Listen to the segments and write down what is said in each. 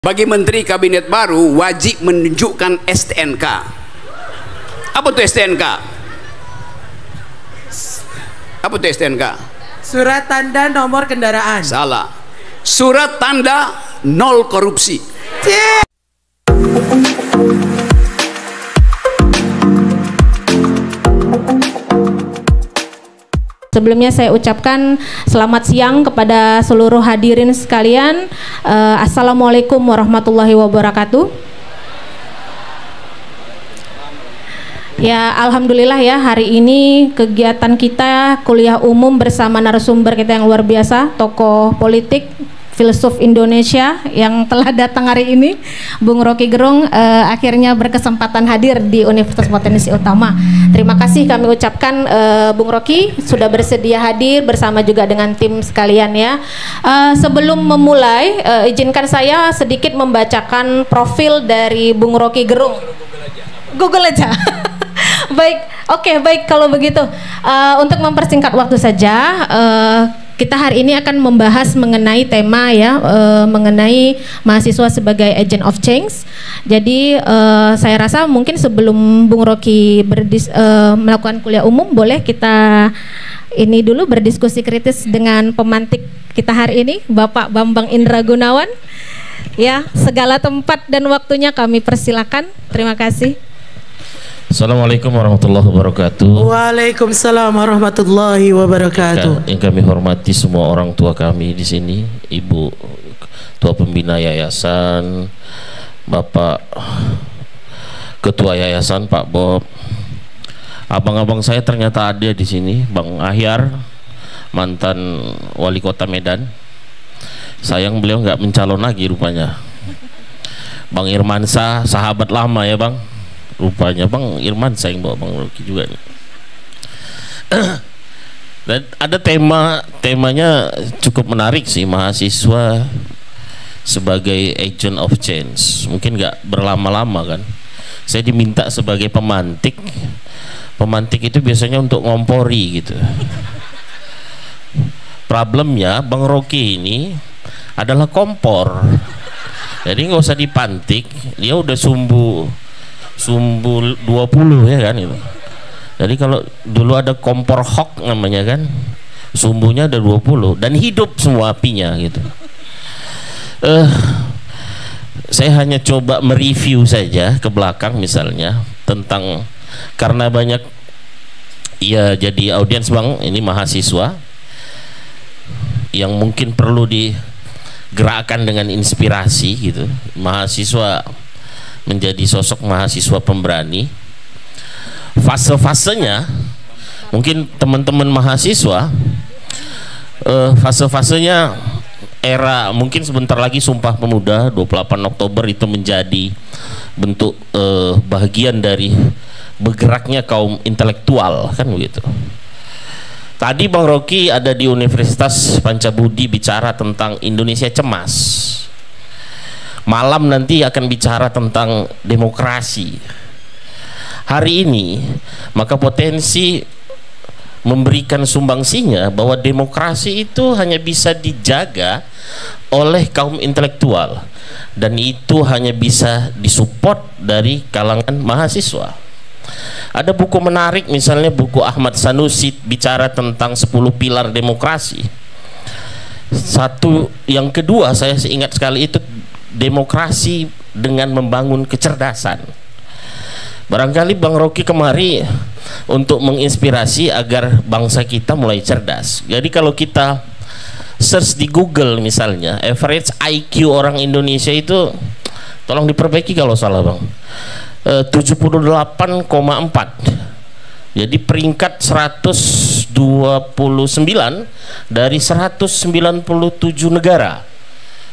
Bagi menteri kabinet baru wajib menunjukkan STNK. Apa tuh STNK? Apa tuh STNK? Surat tanda nomor kendaraan. Salah. Surat tanda nol korupsi. Sebelumnya saya ucapkan selamat siang kepada seluruh hadirin sekalian. Assalamualaikum warahmatullahi wabarakatuh. Ya, alhamdulillah ya, hari ini kegiatan kita kuliah umum bersama narasumber kita yang luar biasa, tokoh politik, filsuf Indonesia yang telah datang hari ini, Bung Rocky Gerung, akhirnya berkesempatan hadir di Universitas Potensi Utama. Terima kasih kami ucapkan, Bung Rocky sudah bersedia hadir bersama juga dengan tim sekalian ya. Sebelum memulai, izinkan saya sedikit membacakan profil dari Bung Rocky Gerung. Google aja. Baik, oke, baik kalau begitu. Untuk mempersingkat waktu saja, kita hari ini akan membahas mengenai tema ya, mengenai mahasiswa sebagai agent of change. Jadi saya rasa mungkin sebelum Bung Rocky melakukan kuliah umum, boleh kita ini dulu berdiskusi kritis dengan pemantik kita hari ini, Bapak Bambang Indra Gunawan. Ya, segala tempat dan waktunya kami persilakan. Terima kasih. Assalamualaikum warahmatullahi wabarakatuh. Waalaikumsalam warahmatullahi wabarakatuh. Yang kami hormati semua orang tua kami di sini, Ibu Ketua Pembina Yayasan, Bapak Ketua Yayasan Pak Bob, abang-abang saya ternyata ada di sini, Bang Ahyar, mantan Wali Kota Medan. Sayang beliau nggak mencalon lagi rupanya. Bang Irmansyah, sahabat lama ya Bang. Rupanya Bang Irman saya yang bawa Bang Rocky juga nih. Dan ada temanya cukup menarik sih, mahasiswa sebagai agent of change. Mungkin nggak berlama-lama kan. Saya diminta sebagai pemantik. Pemantik itu biasanya untuk ngompori gitu. Problemnya Bang Rocky ini adalah kompor. Jadi nggak usah dipantik, dia udah sumbu 20 ya kan itu. Jadi kalau dulu ada kompor hok namanya kan, sumbunya ada 20 dan hidup semua apinya gitu. Saya hanya coba mereview saja ke belakang misalnya tentang, karena banyak ya jadi audiens Bang, ini mahasiswa yang mungkin perlu digerakkan dengan inspirasi gitu. Mahasiswa menjadi sosok mahasiswa pemberani. Fase-fasenya mungkin teman-teman mahasiswa, fase-fasenya era mungkin sebentar lagi Sumpah Pemuda 28 Oktober itu menjadi bentuk bagian dari bergeraknya kaum intelektual kan begitu. Tadi Bang Rocky ada di Universitas Pancabudi bicara tentang Indonesia cemas. Malam nanti akan bicara tentang demokrasi. Hari ini maka potensi memberikan sumbangsinya bahwa demokrasi itu hanya bisa dijaga oleh kaum intelektual, dan itu hanya bisa disupport dari kalangan mahasiswa. Ada buku menarik misalnya buku Ahmad Sanusi bicara tentang 10 pilar demokrasi. Satu, yang kedua saya ingat sekali itu demokrasi dengan membangun kecerdasan. Barangkali Bang Rocky kemari untuk menginspirasi agar bangsa kita mulai cerdas. Jadi kalau kita search di Google misalnya, average IQ orang Indonesia itu, tolong diperbaiki kalau salah Bang, 78,4. Jadi peringkat 129 dari 197 negara.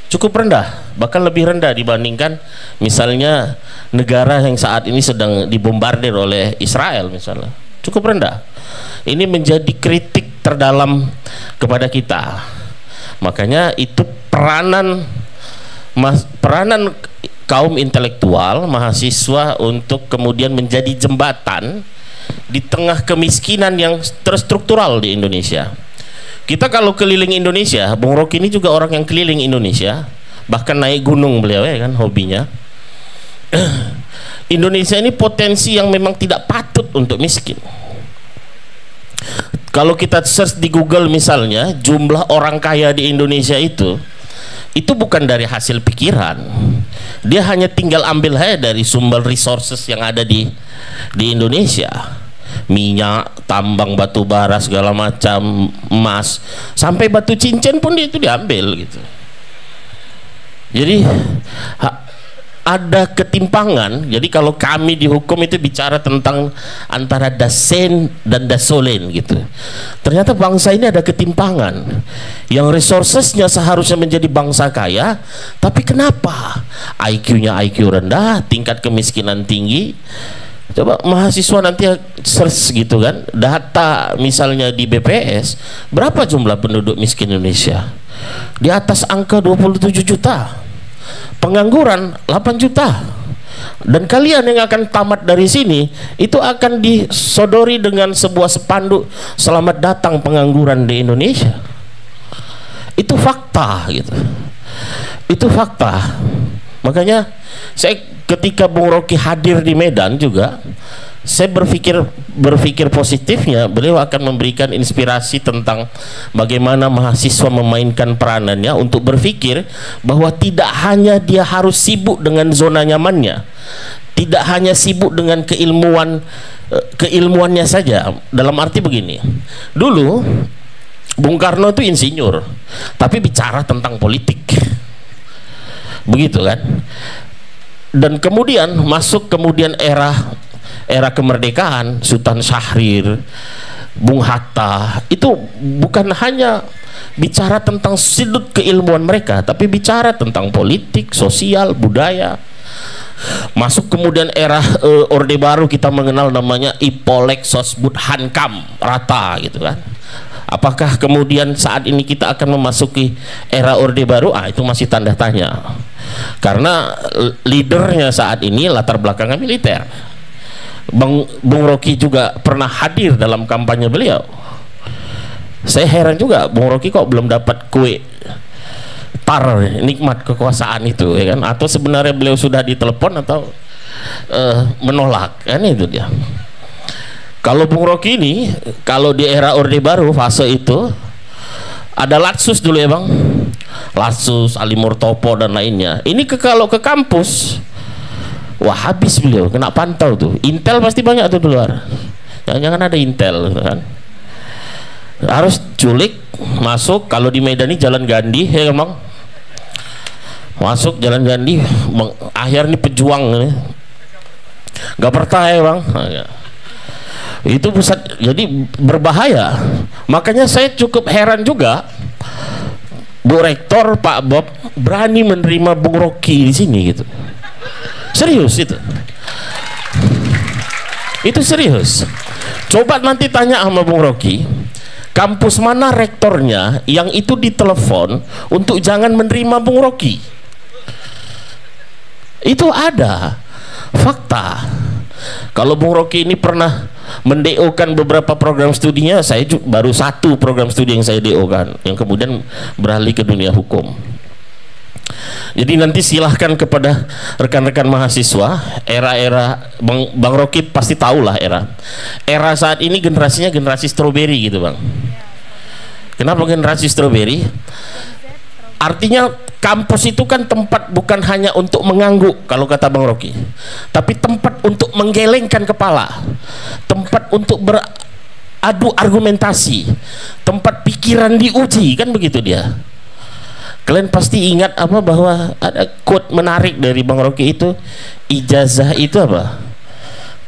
Cukup rendah, bahkan lebih rendah dibandingkan misalnya negara yang saat ini sedang dibombardir oleh Israel misalnya. Cukup rendah. Ini menjadi kritik terdalam kepada kita. Makanya itu peranan kaum intelektual, mahasiswa untuk kemudian menjadi jembatan di tengah kemiskinan yang terstruktural di Indonesia. Kita kalau keliling Indonesia, Bung Rocky ini juga orang yang keliling Indonesia, bahkan naik gunung beliau ya kan hobinya. Indonesia ini potensi yang memang tidak patut untuk miskin. Kalau kita search di Google misalnya, jumlah orang kaya di Indonesia itu bukan dari hasil pikiran. Dia hanya tinggal ambil aja dari sumber resources yang ada di Indonesia. Minyak, tambang batu bara segala macam, emas, sampai batu cincin pun itu diambil gitu. Jadi ada ketimpangan. Jadi kalau kami di hukum itu bicara tentang antara dasen dan dasolen gitu. Ternyata bangsa ini ada ketimpangan. Yang resourcesnya seharusnya menjadi bangsa kaya, tapi kenapa IQ-nya IQ rendah, tingkat kemiskinan tinggi? Coba mahasiswa nanti search gitu kan, data misalnya di BPS, berapa jumlah penduduk miskin Indonesia? Di atas angka 27 juta. Pengangguran 8 juta. Dan kalian yang akan tamat dari sini itu akan disodori dengan sebuah spanduk, selamat datang pengangguran di Indonesia. Itu fakta gitu. Itu fakta. Makanya saya ketika Bung Rocky hadir di Medan juga, saya berpikir positifnya, beliau akan memberikan inspirasi tentang bagaimana mahasiswa memainkan peranannya untuk berpikir bahwa tidak hanya dia harus sibuk dengan zona nyamannya, tidak hanya sibuk dengan keilmuannya saja. Dalam arti begini, dulu Bung Karno itu insinyur tapi bicara tentang politik, begitu kan. Dan kemudian masuk era kemerdekaan, Sultan Syahrir, Bung Hatta, itu bukan hanya bicara tentang sudut keilmuan mereka, tapi bicara tentang politik, sosial, budaya. Masuk kemudian era Orde Baru, kita mengenal namanya Ipolek Sosbud Hankam rata gitu kan. Apakah kemudian saat ini kita akan memasuki era Orde Baru? Itu masih tanda tanya, karena leadernya saat ini latar belakangnya militer. Bung Rocky juga pernah hadir dalam kampanye beliau. Saya heran juga, Bung Rocky kok belum dapat kue tar nikmat kekuasaan itu ya kan? Atau sebenarnya beliau sudah ditelepon atau menolak kan, itu dia. Kalau Bung Rocky ini, kalau di era Orde Baru fase itu ada Latsus dulu ya Bang, Latsus, Ali Murtopo dan lainnya. Ini kalau ke kampus, wah habis beliau, kena pantau tuh. Intel pasti banyak tuh di luar. Jangan-jangan ada Intel gitu kan. Harus culik, masuk. Kalau di Medan ini Jalan Gandhi ya Bang, masuk Jalan Gandhi, akhir ini pejuang nih. Gak percaya Bang. Itu pusat, jadi berbahaya. Makanya saya cukup heran juga, Bu Rektor Pak Bob berani menerima Bung Rocky di sini gitu. Serius itu serius. Coba nanti tanya sama Bung Rocky, kampus mana rektornya yang itu ditelepon untuk jangan menerima Bung Rocky. Itu ada fakta. Kalau Bung Rocky ini pernah mendeokan beberapa program studinya, saya baru satu program studi yang saya deokan, yang kemudian beralih ke dunia hukum. Jadi nanti silahkan kepada rekan-rekan mahasiswa, era-era Bang Rocky pasti tahulah era saat ini generasinya generasi stroberi gitu Bang. Kenapa generasi stroberi? Artinya kampus itu kan tempat bukan hanya untuk mengangguk kalau kata Bang Rocky, tapi tempat untuk menggelengkan kepala, tempat untuk beradu argumentasi, tempat pikiran diuji, kan begitu dia. Kalian pasti ingat apa, bahwa ada quote menarik dari Bang Rocky itu, ijazah itu apa?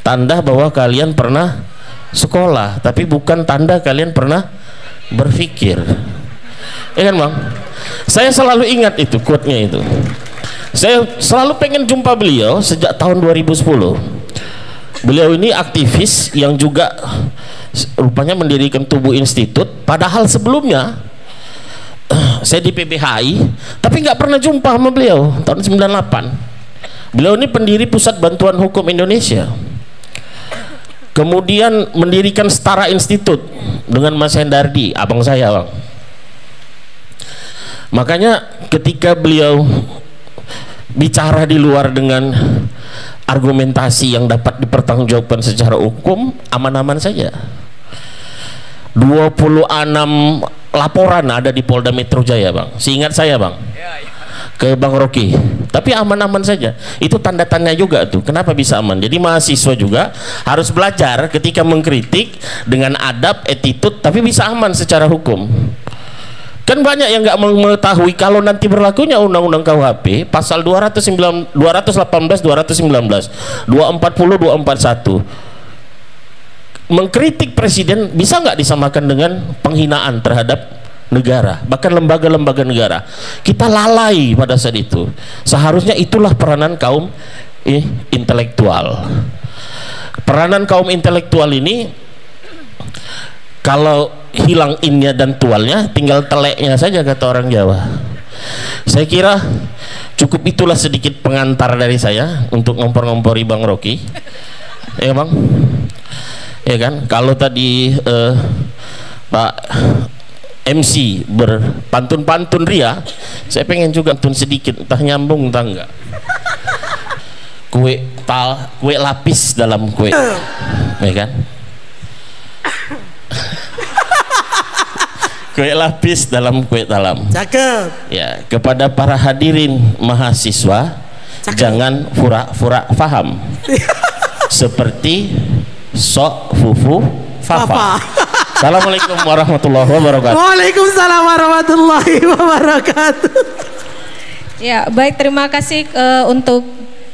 Tanda bahwa kalian pernah sekolah, tapi bukan tanda kalian pernah berpikir. Ya kan Bang? Saya selalu ingat itu quote-nya itu. Saya selalu pengen jumpa beliau sejak tahun 2010. Beliau ini aktivis yang juga rupanya mendirikan Tubuh Institut, padahal sebelumnya saya di PBHI tapi nggak pernah jumpa sama beliau. Tahun 98 beliau ini pendiri Pusat Bantuan Hukum Indonesia, kemudian mendirikan Setara Institut dengan Mas Hendardi, abang saya Bang. Makanya ketika beliau bicara di luar dengan argumentasi yang dapat dipertanggungjawabkan secara hukum, aman-aman saja. 26 laporan ada di Polda Metro Jaya, Bang. Seingat saya, Bang. Ke Bang Rocky. Tapi aman-aman saja. Itu tanda tanya juga tuh. Kenapa bisa aman? Jadi mahasiswa juga harus belajar ketika mengkritik dengan adab, attitude, tapi bisa aman secara hukum. Kan banyak yang nggak mengetahui kalau nanti berlakunya undang-undang KUHP pasal 218, 219, 240, 241 mengkritik presiden bisa nggak disamakan dengan penghinaan terhadap negara, bahkan lembaga-lembaga negara. Kita lalai pada saat itu. Seharusnya itulah peranan kaum intelektual. Peranan kaum intelektual ini kalau hilang innya dan tualnya, tinggal teleknya saja, kata orang Jawa. Saya kira cukup itulah sedikit pengantar dari saya untuk ngompor-ngompori Bang Rocky. Ya Bang, ya kan. Kalau tadi Pak MC berpantun-pantun ria, saya pengen juga pantun sedikit, entah nyambung entah enggak. Kue lapis dalam kue, ya kan. Kue lapis dalam kue talam. Cakep. Ya, kepada para hadirin mahasiswa, cakep. Jangan pura-pura faham. Seperti sok fufu fafa. Assalamualaikum warahmatullahi wabarakatuh. Waalaikumsalam warahmatullahi wabarakatuh. Ya, baik, terima kasih untuk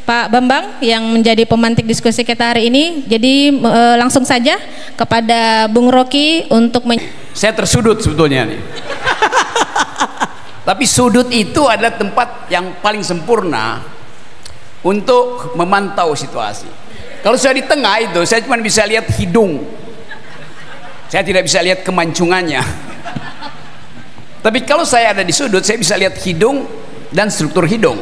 Pak Bambang yang menjadi pemantik diskusi kita hari ini. Jadi langsung saja kepada Bung Rocky untuk saya tersudut sebetulnya nih. Tapi sudut itu adalah tempat yang paling sempurna untuk memantau situasi. Kalau saya di tengah itu, saya cuma bisa lihat hidung. Saya tidak bisa lihat kemancungannya. Tapi kalau saya ada di sudut, saya bisa lihat hidung dan struktur hidung.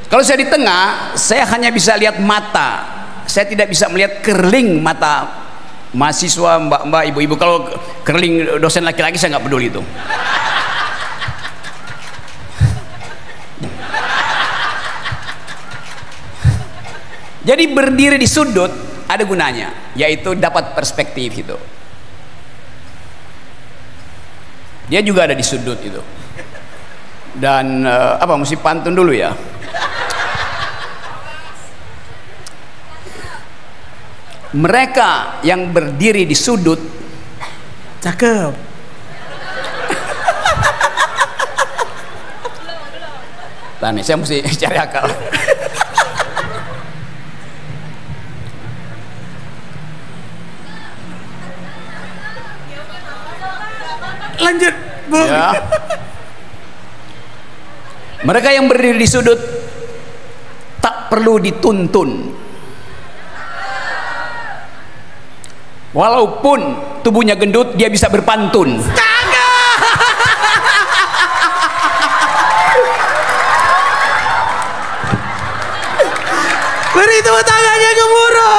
Kalau saya di tengah, saya hanya bisa lihat mata. Saya tidak bisa melihat kerling mata mahasiswa, mbak-mbak, ibu-ibu. Kalau kerling dosen laki-laki saya nggak peduli itu. Jadi berdiri di sudut ada gunanya, yaitu dapat perspektif itu. Dia juga ada di sudut itu. Dan mesti pantun dulu ya. Mereka yang berdiri di sudut, cakep. Nah nih saya mesti cari akal. Lanjut, Bu. Ya. Mereka yang berdiri di sudut tak perlu dituntun. Walaupun tubuhnya gendut, dia bisa berpantun. Beri tepuk tangannya ke Buro.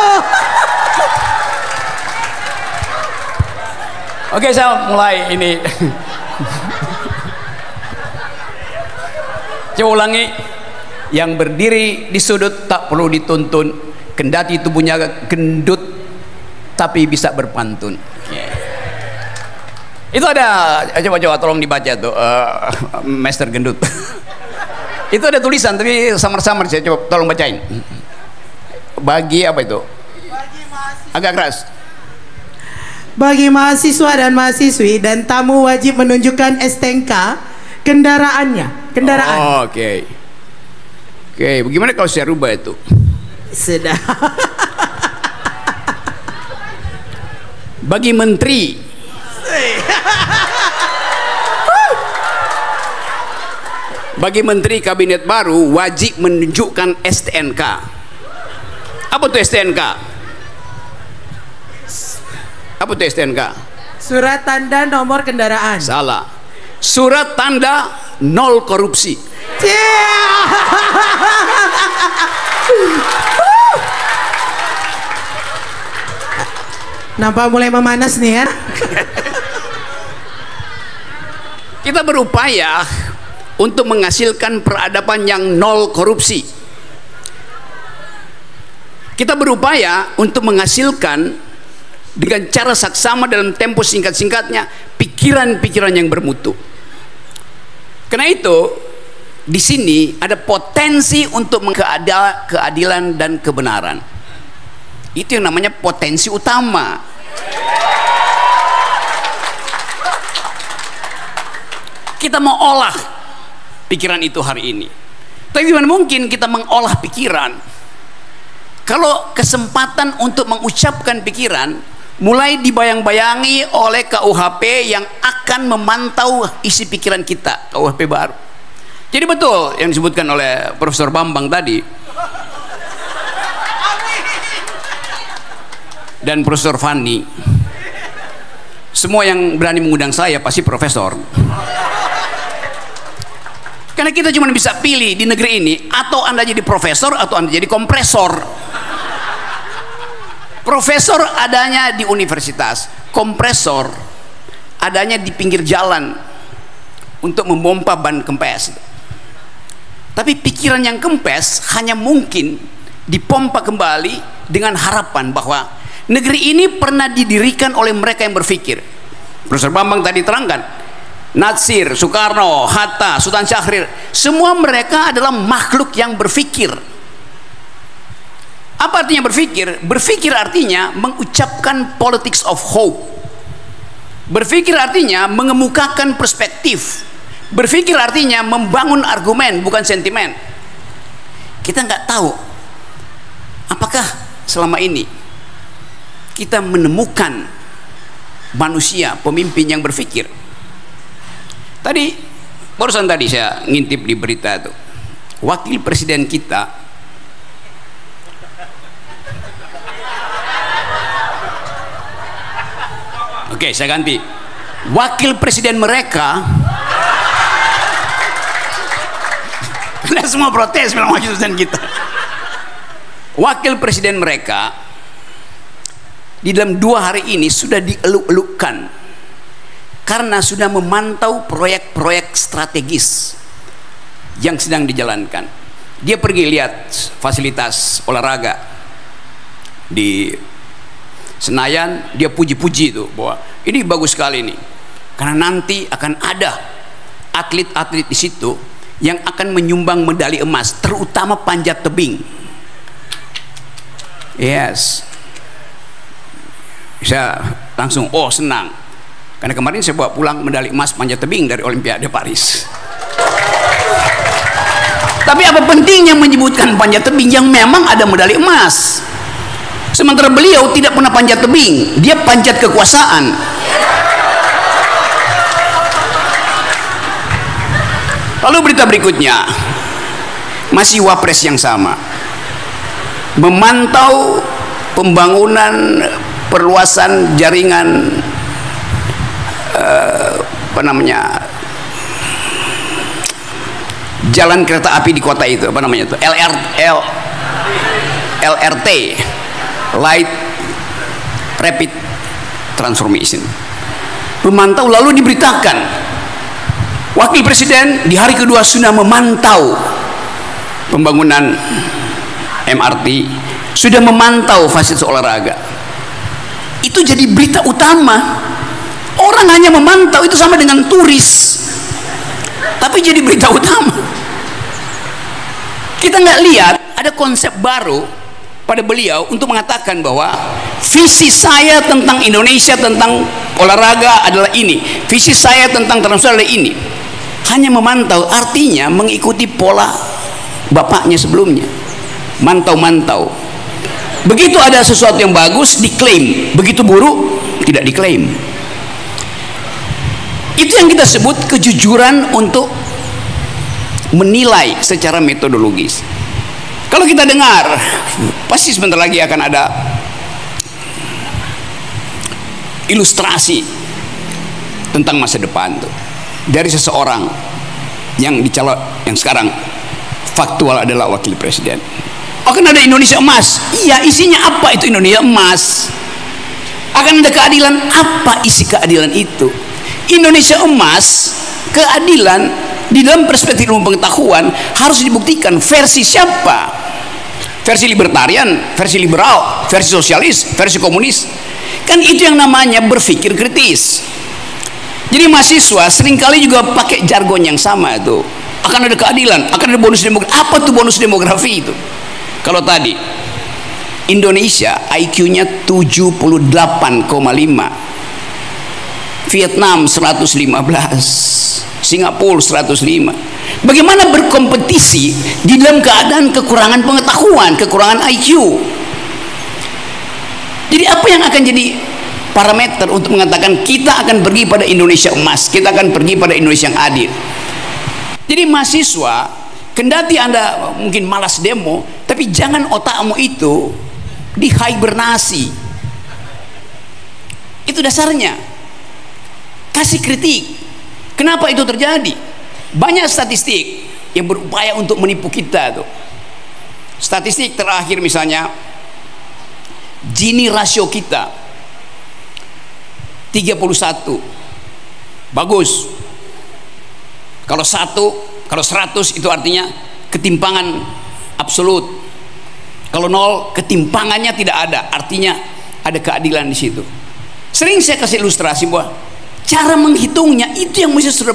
Oke, saya mulai ini. Coba ulangi. Yang berdiri di sudut tak perlu dituntun, kendati tubuhnya gendut tapi bisa berpantun. Itu ada, coba tolong dibaca tuh, Master Gendut. Itu ada tulisan tapi samar-samar, saya coba tolong bacain. Bagi apa itu? Agak keras. Bagi mahasiswa dan mahasiswi dan tamu wajib menunjukkan STNK kendaraannya. Kendaraan. Oh, oke. Oke, bagaimana kalau saya rubah itu? Sudah. Bagi menteri kabinet baru wajib menunjukkan STNK. Apa tuh STNK? Apa tuh STNK? Surat tanda nomor kendaraan. Salah. Surat tanda nol korupsi. Nampak mulai memanas nih ya. Kita berupaya untuk menghasilkan peradaban yang nol korupsi. kita berupaya untuk menghasilkan dengan cara saksama dalam tempo singkat-singkatnya pikiran-pikiran yang bermutu. Karena itu di sini ada potensi untuk keadilan dan kebenaran. Itu yang namanya potensi utama. Kita mau olah pikiran itu hari ini. Tapi bagaimana mungkin kita mengolah pikiran kalau kesempatan untuk mengucapkan pikiran mulai dibayang-bayangi oleh KUHP yang akan memantau isi pikiran kita, KUHP baru. Jadi betul yang disebutkan oleh Profesor Bambang tadi dan Profesor Fanny. Semua yang berani mengundang saya pasti profesor. Karena kita cuma bisa pilih di negeri ini, atau Anda jadi profesor atau Anda jadi kompresor. Profesor adanya di universitas, kompresor adanya di pinggir jalan untuk membompa ban kempes. Tapi pikiran yang kempes hanya mungkin dipompa kembali dengan harapan bahwa negeri ini pernah didirikan oleh mereka yang berpikir. Profesor Bambang tadi terangkan, Natsir, Soekarno, Hatta, Sultan Syahrir, semua mereka adalah makhluk yang berpikir. Apa artinya berpikir? Berpikir artinya mengucapkan politics of hope. Berpikir artinya mengemukakan perspektif. Berpikir artinya membangun argumen, bukan sentimen. Kita nggak tahu apakah selama ini kita menemukan manusia, pemimpin yang berpikir. Tadi, barusan tadi saya ngintip di berita itu, wakil presiden kita oke, saya ganti. Wakil presiden mereka, karena semua protes bilang wakil presiden kita. Wakil presiden mereka di dalam 2 hari ini sudah dieluk-elukkan karena sudah memantau proyek-proyek strategis yang sedang dijalankan. Dia pergi lihat fasilitas olahraga di Senayan, dia puji-puji itu bahwa ini bagus sekali nih, karena nanti akan ada atlet-atlet di situ yang akan menyumbang medali emas, terutama panjat tebing. Yes, saya langsung senang, karena kemarin saya bawa pulang medali emas panjat tebing dari Olimpiade Paris. Tapi apa pentingnya menyebutkan panjat tebing yang memang ada medali emas? Sementara beliau tidak pernah panjat tebing, dia panjat kekuasaan. Lalu berita berikutnya, masih wapres yang sama, memantau pembangunan perluasan jaringan jalan kereta api di kota itu, LRT, Light Rapid Transformation. Memantau, lalu diberitakan wakil presiden di hari kedua sudah memantau pembangunan MRT, sudah memantau fasilitas olahraga. Itu jadi berita utama. Orang hanya memantau, itu sama dengan turis, tapi jadi berita utama. Kita nggak lihat ada konsep baru pada beliau untuk mengatakan bahwa visi saya tentang Indonesia, tentang olahraga adalah ini, visi saya tentang transnasional adalah ini. Hanya memantau, artinya mengikuti pola bapaknya sebelumnya, mantau-mantau. Begitu ada sesuatu yang bagus diklaim, begitu buruk tidak diklaim. Itu yang kita sebut kejujuran untuk menilai secara metodologis. Kalau kita dengar, pasti sebentar lagi akan ada ilustrasi tentang masa depan tuh dari seseorang yang dicalon, yang sekarang faktual adalah wakil presiden. Akan ada Indonesia emas. Iya, isinya apa itu Indonesia emas? Akan ada keadilan, apa isi keadilan itu? Indonesia emas, keadilan di dalam perspektif ilmu pengetahuan harus dibuktikan versi siapa? versi libertarian, versi liberal, versi sosialis, versi komunis. Kan itu yang namanya berpikir kritis. Jadi mahasiswa seringkali juga pakai jargon yang sama itu. Akan ada keadilan, akan ada bonus demografi. Apa tuh bonus demografi itu? Kalau tadi Indonesia IQ-nya 78,5, Vietnam 115, Singapura 105. Bagaimana berkompetisi di dalam keadaan kekurangan pengetahuan, kekurangan IQ? Jadi apa yang akan jadi parameter untuk mengatakan kita akan pergi pada Indonesia emas, kita akan pergi pada Indonesia yang adil? Jadi mahasiswa, kendati Anda mungkin malas demo, tapi jangan otakmu itu dihibernasi. Itu dasarnya. Kasih kritik. Kenapa itu terjadi? Banyak statistik yang berupaya untuk menipu kita tuh. Statistik terakhir misalnya Gini rasio kita 31. Bagus. Kalau 100 itu artinya ketimpangan absolut. Kalau 0 ketimpangannya tidak ada, artinya ada keadilan di situ. Sering saya kasih ilustrasi bahwa cara menghitungnya itu yang mesti sudah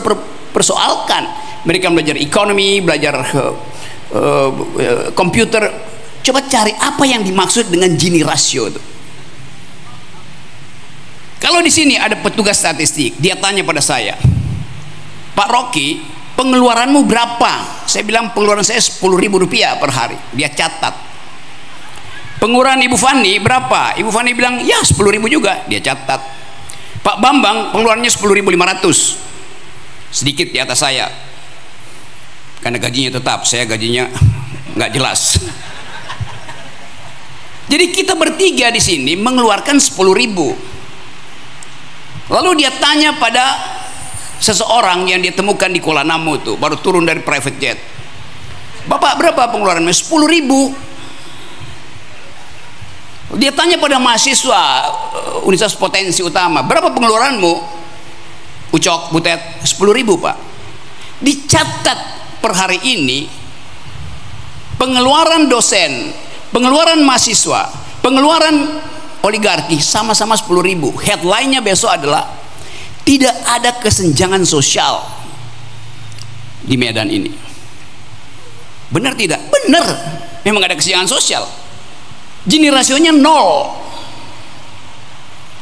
persoalkan. Mereka belajar ekonomi, belajar komputer. Coba cari apa yang dimaksud dengan Gini rasio itu. Kalau di sini ada petugas statistik, dia tanya pada saya, Pak Rocky, pengeluaranmu berapa? Saya bilang pengeluaran saya Rp10.000 per hari. Dia catat. Pengeluaran Ibu Fani berapa? Ibu Fani bilang ya 10.000 juga. Dia catat. Pak Bambang pengeluarannya 10.500, sedikit di atas saya karena gajinya tetap, saya gajinya nggak jelas. Jadi kita bertiga di sini mengeluarkan 10.000. Lalu dia tanya pada seseorang yang dia temukan di Kuala Namu tuh, baru turun dari private jet, Bapak berapa pengeluarannya? 10.000. Dia tanya pada mahasiswa Universitas Potensi Utama, berapa pengeluaranmu? Ucok, Butet, 10.000 Pak. Dicatat per hari ini pengeluaran dosen, pengeluaran mahasiswa, pengeluaran oligarki sama-sama 10.000. Headline-nya besok adalah tidak ada kesenjangan sosial di Medan ini. Benar tidak? Benar, memang ada kesenjangan sosial. Gini rasionya 0.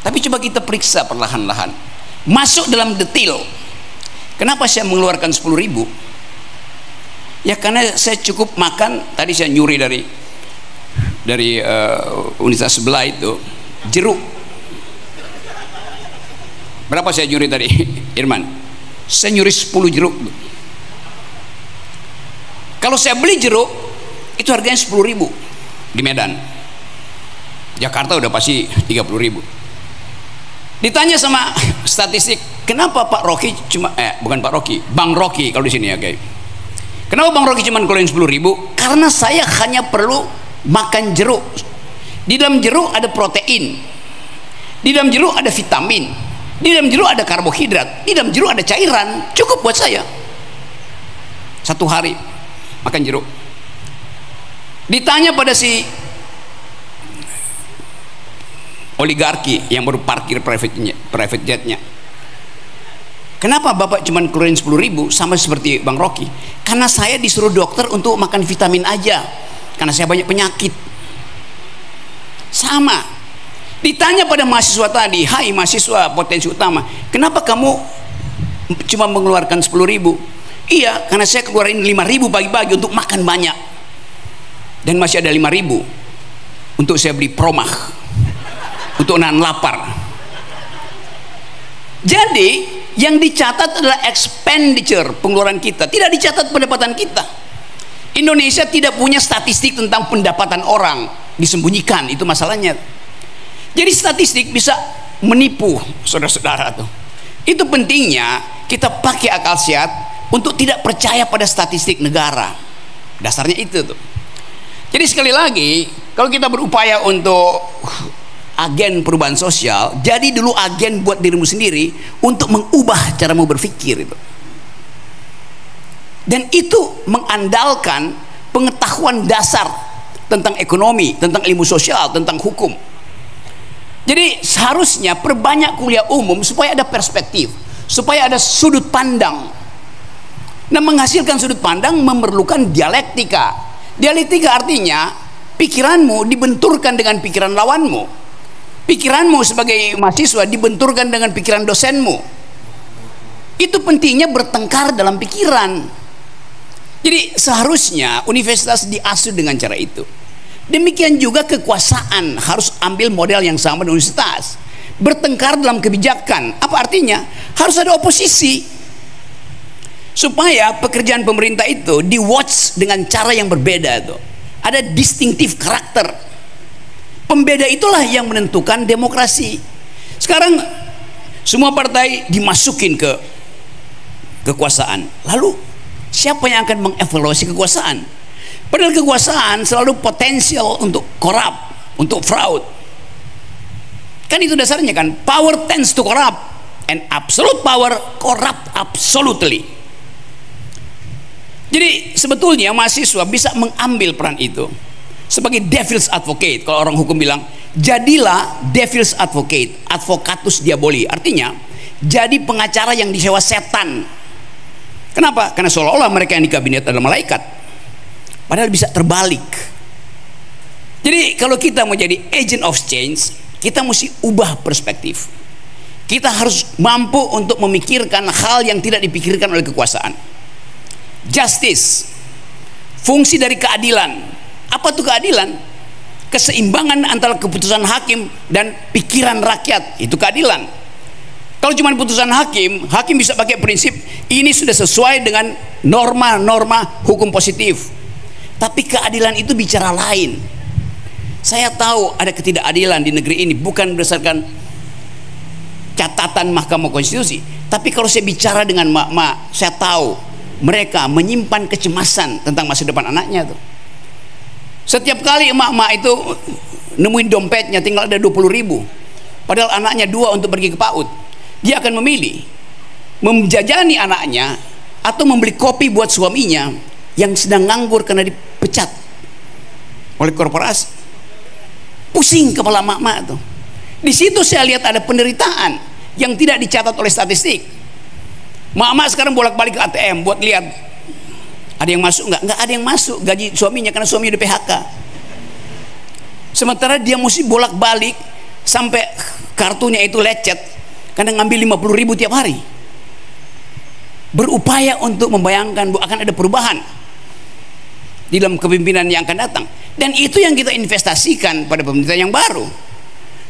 Tapi coba kita periksa perlahan-lahan, masuk dalam detail. Kenapa saya mengeluarkan 10.000? Ya karena saya cukup makan. Tadi saya nyuri dari universitas sebelah itu jeruk. Berapa saya nyuri tadi, Irman? Saya nyuri 10 jeruk. Kalau saya beli jeruk itu harganya 10.000 di Medan. Jakarta udah pasti 30.000. Ditanya sama statistik, kenapa Pak Rocky cuma bukan Pak Rocky, Bang Rocky kalau di sini ya, guys. Kenapa Bang Rocky cuma keluarin 10.000? Karena saya hanya perlu makan jeruk. Di dalam jeruk ada protein, di dalam jeruk ada vitamin, di dalam jeruk ada karbohidrat, di dalam jeruk ada cairan. Cukup buat saya satu hari makan jeruk. Ditanya pada si oligarki yang baru parkir private jetnya, kenapa Bapak cuma keluarin 10.000 sama seperti Bang Rocky? Karena saya disuruh dokter untuk makan vitamin aja, karena saya banyak penyakit. Sama. Ditanya pada mahasiswa tadi, hai mahasiswa Potensi Utama, kenapa kamu cuma mengeluarkan 10.000? Iya, karena saya keluarin 5.000 pagi-pagi untuk makan banyak, dan masih ada 5.000 untuk saya beli promah untuk nahan lapar. Jadi yang dicatat adalah expenditure, pengeluaran kita, tidak dicatat pendapatan kita. Indonesia tidak punya statistik tentang pendapatan orang, disembunyikan, itu masalahnya. Jadi statistik bisa menipu saudara-saudara tuh. Itu pentingnya kita pakai akal sehat untuk tidak percaya pada statistik negara. Dasarnya itu tuh. Jadi sekali lagi, kalau kita berupaya untuk agen perubahan sosial, jadi dulu agen buat dirimu sendiri untuk mengubah caramu berpikir itu. Dan itu mengandalkan pengetahuan dasar tentang ekonomi, tentang ilmu sosial, tentang hukum. Jadi seharusnya perbanyak kuliah umum supaya ada perspektif, supaya ada sudut pandang. Nah, menghasilkan sudut pandang memerlukan dialektika. Dialektika artinya pikiranmu dibenturkan dengan pikiran lawanmu. Pikiranmu sebagai mahasiswa dibenturkan dengan pikiran dosenmu. Itu pentingnya bertengkar dalam pikiran. Jadi seharusnya universitas diasuh dengan cara itu. Demikian juga kekuasaan harus ambil model yang sama dengan universitas. Bertengkar dalam kebijakan. Apa artinya? Harus ada oposisi. Supaya pekerjaan pemerintah itu di-watch dengan cara yang berbeda tuh. Ada distinctive karakter. Pembeda itulah yang menentukan demokrasi. Sekarang semua partai dimasukin ke kekuasaan. Lalu siapa yang akan mengevaluasi kekuasaan? Padahal kekuasaan selalu potensial untuk korup, untuk fraud. Kan itu dasarnya kan, power tends to corrupt and absolute power corrupt absolutely. Jadi sebetulnya mahasiswa bisa mengambil peran itu sebagai devil's advocate. Kalau orang hukum bilang, jadilah devil's advocate, advocatus diaboli. Artinya, jadi pengacara yang disewa setan. Kenapa? Karena seolah-olah mereka yang di kabinet adalah malaikat. Padahal bisa terbalik. Jadi kalau kita mau jadi agent of change, kita mesti ubah perspektif. Kita harus mampu untuk memikirkan hal yang tidak dipikirkan oleh kekuasaan. Justice, fungsi dari keadilan. Apa itu keadilan? Keseimbangan antara keputusan hakim dan pikiran rakyat. Itu keadilan. Kalau cuma putusan hakim, hakim bisa pakai prinsip ini sudah sesuai dengan norma-norma hukum positif. Tapi keadilan itu bicara lain. Saya tahu ada ketidakadilan di negeri ini bukan berdasarkan catatan Mahkamah Konstitusi, tapi kalau saya bicara dengan mak-mak, saya tahu mereka menyimpan kecemasan tentang masa depan anaknya tuh. Setiap kali emak-emak itu nemuin dompetnya tinggal ada 20.000, padahal anaknya 2 untuk pergi ke PAUD. Dia akan memilih menjajani anaknya atau membeli kopi buat suaminya yang sedang nganggur karena dipecat oleh korporasi. Pusing kepala mak-mak tuh. Di situ saya lihat ada penderitaan yang tidak dicatat oleh statistik. Mak-mak sekarang bolak-balik ke ATM buat lihat ada yang masuk nggak? Nggak ada yang masuk gaji suaminya karena suaminya udah PHK. Sementara dia mesti bolak-balik sampai kartunya itu lecet. Karena ngambil 50.000 tiap hari. Berupaya untuk membayangkan bahwa akan ada perubahan di dalam kepemimpinan yang akan datang. Dan itu yang kita investasikan pada pemerintahan yang baru.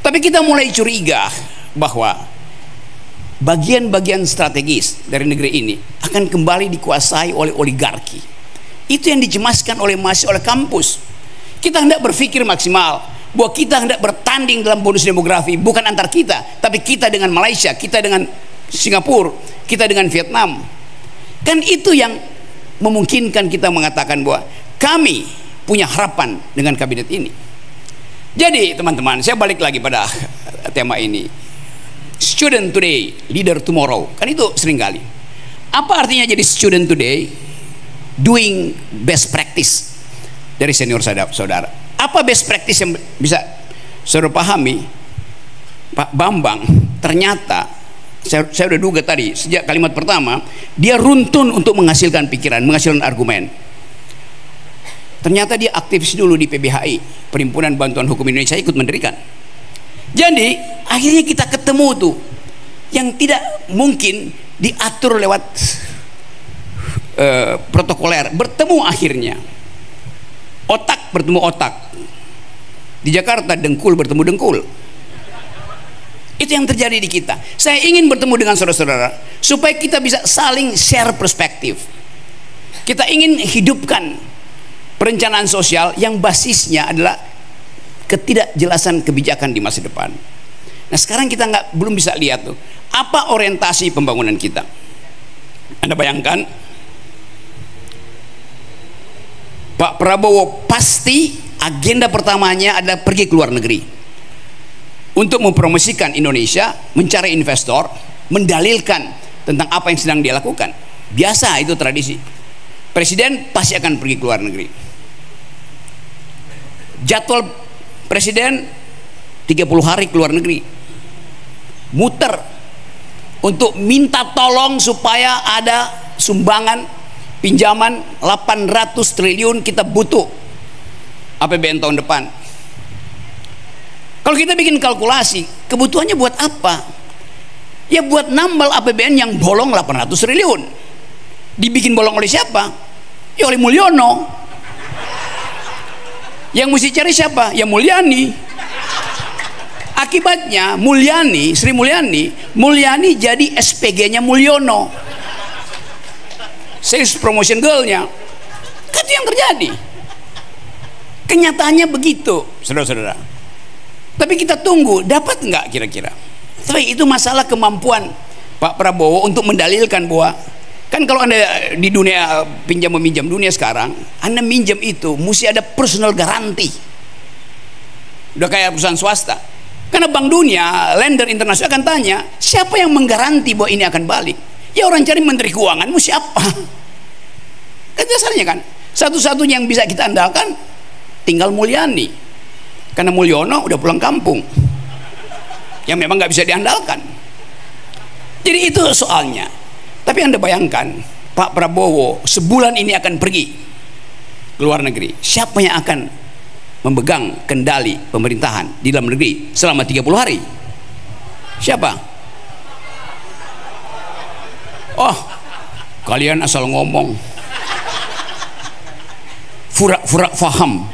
Tapi kita mulai curiga bahwa bagian-bagian strategis dari negeri ini akan kembali dikuasai oleh oligarki. Itu yang dicemaskan oleh mahasiswa, oleh kampus. Kita hendak berpikir maksimal bahwa kita hendak bertanding dalam bonus demografi, bukan antar kita, tapi kita dengan Malaysia, kita dengan Singapura, kita dengan Vietnam. Kan itu yang memungkinkan kita mengatakan bahwa kami punya harapan dengan kabinet ini. Jadi teman-teman, saya balik lagi pada tema ini. Student today, leader tomorrow. Kan itu seringkali. Apa artinya jadi student today? Doing best practice dari senior saudara. Apa best practice yang bisa saudara pahami? Pak Bambang ternyata saya sudah duga tadi sejak kalimat pertama dia runtun untuk menghasilkan pikiran, menghasilkan argumen. Ternyata dia aktivis dulu di PBHI, Perhimpunan Bantuan Hukum Indonesia, ikut mendirikan. Jadi akhirnya kita ketemu tuh yang tidak mungkin diatur lewat protokoler, bertemu akhirnya. Otak bertemu otak. Di Jakarta dengkul bertemu dengkul. Itu yang terjadi di kita. Saya ingin bertemu dengan saudara-saudara supaya kita bisa saling share perspektif. Kita ingin hidupkan perencanaan sosial yang basisnya adalah ketidakjelasan kebijakan di masa depan. Nah sekarang kita belum bisa lihat tuh apa orientasi pembangunan kita. Anda bayangkan Pak Prabowo pasti agenda pertamanya adalah pergi ke luar negeri untuk mempromosikan Indonesia, mencari investor, mendalilkan tentang apa yang sedang dia lakukan. Biasa itu tradisi. Presiden pasti akan pergi ke luar negeri. jadwal presiden 30 hari ke luar negeri, muter untuk minta tolong supaya ada sumbangan pinjaman 800 triliun, kita butuh APBN tahun depan. Kalau kita bikin kalkulasi, kebutuhannya buat apa? Ya buat nambal APBN yang bolong 800 triliun. Dibikin bolong oleh siapa? Ya oleh Mulyono. Yang mesti cari siapa? Ya Mulyani. Akibatnya Mulyani, Sri Mulyani jadi SPG-nya Mulyono, sales promotion girl-nya. Itu yang terjadi. Kenyataannya begitu, saudara-saudara. Tapi kita tunggu, dapat nggak kira-kira? Tapi itu masalah kemampuan Pak Prabowo untuk mendalilkan bahwa kan kalau Anda di dunia pinjam meminjam dunia sekarang, Anda minjam itu mesti ada personal garanti. Udah kayak perusahaan swasta. Karena Bank Dunia, lender internasional akan tanya, siapa yang menggaranti bahwa ini akan balik? Ya orang cari Menteri Keuangan, mau siapa? Kan dasarnya kan, satu-satunya yang bisa kita andalkan tinggal Mulyani. Karena Mulyono udah pulang kampung, yang memang nggak bisa diandalkan. Jadi itu soalnya. Tapi Anda bayangkan, Pak Prabowo sebulan ini akan pergi ke luar negeri. Siapa yang akan memegang kendali pemerintahan di dalam negeri selama 30 hari? Siapa? Oh, kalian asal ngomong, furak-furak faham.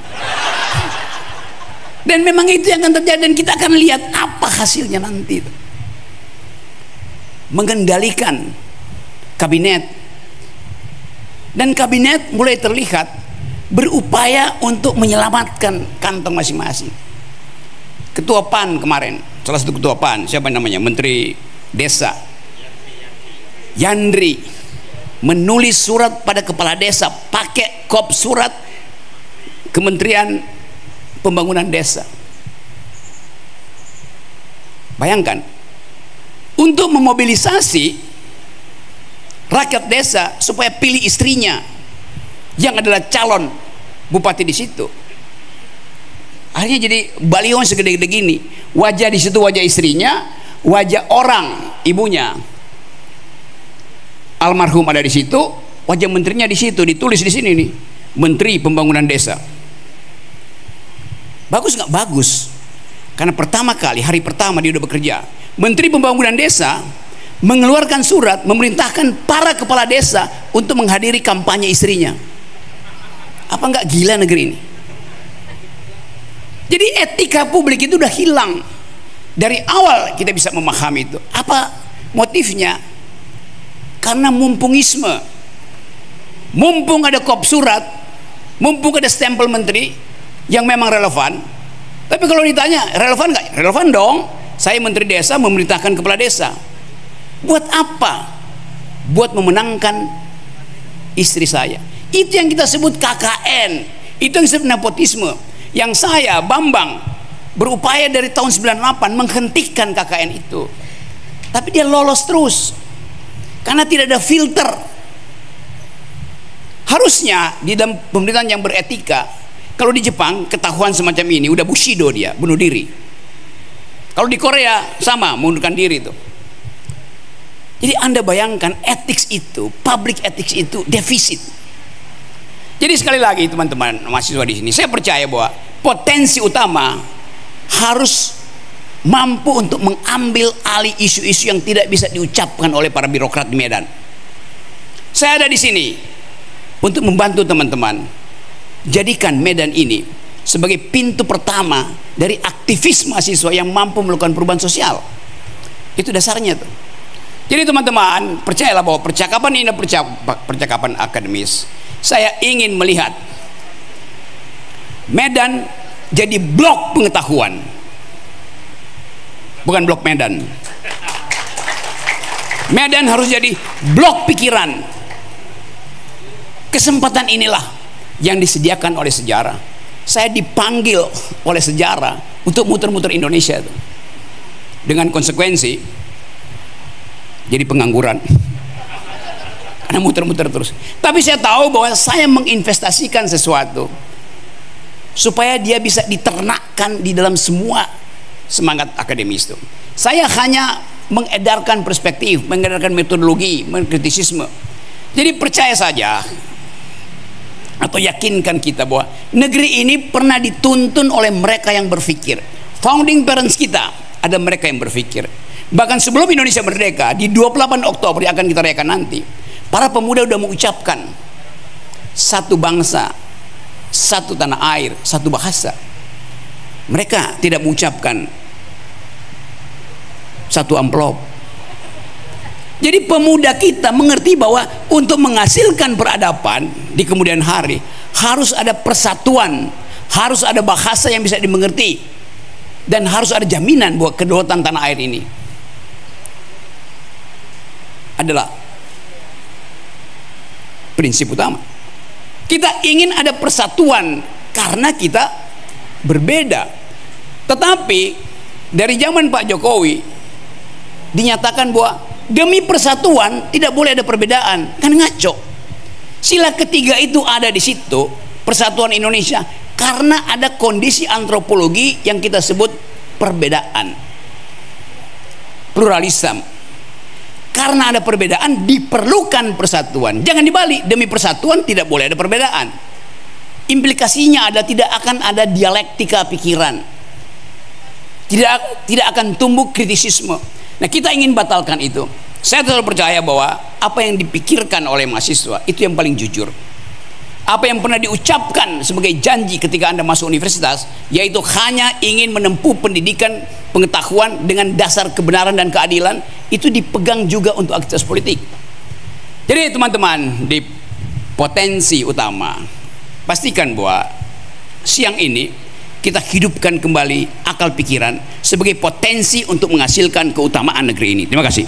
Dan memang itu yang akan terjadi, dan kita akan lihat apa hasilnya nanti. Mengendalikan kabinet, dan kabinet mulai terlihat berupaya untuk menyelamatkan kantong masing-masing. Ketua PAN kemarin, salah satu ketua PAN, siapa namanya, Menteri Desa Yandri, menulis surat pada kepala desa pakai kop surat Kementerian Pembangunan Desa. Bayangkan, untuk memobilisasi rakyat desa supaya pilih istrinya yang adalah calon bupati di situ. Akhirnya jadi baliho segede-gede gini, wajah di situ wajah istrinya, wajah orang ibunya almarhum ada di situ, wajah menterinya di situ, ditulis di sini nih, Menteri Pembangunan Desa. Bagus nggak? Bagus. Karena pertama kali, hari pertama dia udah bekerja, Menteri Pembangunan Desa mengeluarkan surat memerintahkan para kepala desa untuk menghadiri kampanye istrinya. Apa nggak gila negeri ini? Jadi etika publik itu udah hilang. Dari awal kita bisa memahami itu. Apa motifnya? Karena mumpungisme. Mumpung ada kop surat, mumpung ada stempel menteri yang memang relevan. Tapi kalau ditanya relevan nggak? Relevan dong. Saya menteri desa memerintahkan kepala desa. Buat apa? Buat memenangkan istri saya. Itu yang kita sebut KKN. Itu yang disebut nepotisme. Yang saya, Bambang, berupaya dari tahun 98 menghentikan KKN itu. Tapi dia lolos terus. Karena tidak ada filter. Harusnya di dalam pemerintahan yang beretika, kalau di Jepang ketahuan semacam ini, udah bushido dia, bunuh diri. Kalau di Korea sama, mengundurkan diri itu. Jadi Anda bayangkan ethics itu, public ethics itu defisit. Jadi sekali lagi teman-teman mahasiswa di sini, saya percaya bahwa potensi utama harus mampu untuk mengambil alih isu-isu yang tidak bisa diucapkan oleh para birokrat di Medan. Saya ada di sini untuk membantu teman-teman. Jadikan Medan ini sebagai pintu pertama dari aktivis mahasiswa yang mampu melakukan perubahan sosial. Itu dasarnya tuh. Jadi teman-teman, percayalah bahwa percakapan ini percakapan akademis. Saya ingin melihat Medan jadi blok pengetahuan, bukan blok Medan. Medan harus jadi blok pikiran. Kesempatan inilah yang disediakan oleh sejarah. Saya dipanggil oleh sejarah untuk muter-muter Indonesia itu. Dengan konsekuensi jadi pengangguran karena muter-muter terus. Tapi saya tahu bahwa saya menginvestasikan sesuatu supaya dia bisa diternakkan di dalam semua semangat akademis itu. Saya hanya mengedarkan perspektif, mengedarkan metodologi, mengkritisisme. Jadi percaya saja atau yakinkan kita bahwa negeri ini pernah dituntun oleh mereka yang berpikir. Founding parents kita ada mereka yang berpikir. Bahkan sebelum Indonesia merdeka, di 28 Oktober yang akan kita rayakan nanti, para pemuda sudah mengucapkan satu bangsa, satu tanah air, satu bahasa. Mereka tidak mengucapkan satu amplop. Jadi pemuda kita mengerti bahwa untuk menghasilkan peradaban di kemudian hari harus ada persatuan, harus ada bahasa yang bisa dimengerti, dan harus ada jaminan bahwa kedaulatan tanah air ini adalah prinsip utama. Kita ingin ada persatuan karena kita berbeda. Tetapi dari zaman Pak Jokowi dinyatakan bahwa demi persatuan tidak boleh ada perbedaan. Kan ngaco. Sila ketiga itu ada di situ, persatuan Indonesia, karena ada kondisi antropologi yang kita sebut perbedaan, pluralisme. Karena ada perbedaan diperlukan persatuan. Jangan dibalik, demi persatuan tidak boleh ada perbedaan. Implikasinya ada tidak akan ada dialektika pikiran, tidak akan tumbuh kritisisme. Nah, kita ingin batalkan itu. Saya selalu percaya bahwa apa yang dipikirkan oleh mahasiswa itu yang paling jujur. Apa yang pernah diucapkan sebagai janji ketika Anda masuk universitas, yaitu hanya ingin menempuh pendidikan pengetahuan dengan dasar kebenaran dan keadilan, itu dipegang juga untuk aktivitas politik. Jadi teman-teman, di potensi utama, pastikan bahwa siang ini kita hidupkan kembali akal pikiran sebagai potensi untuk menghasilkan keutamaan negeri ini. Terima kasih.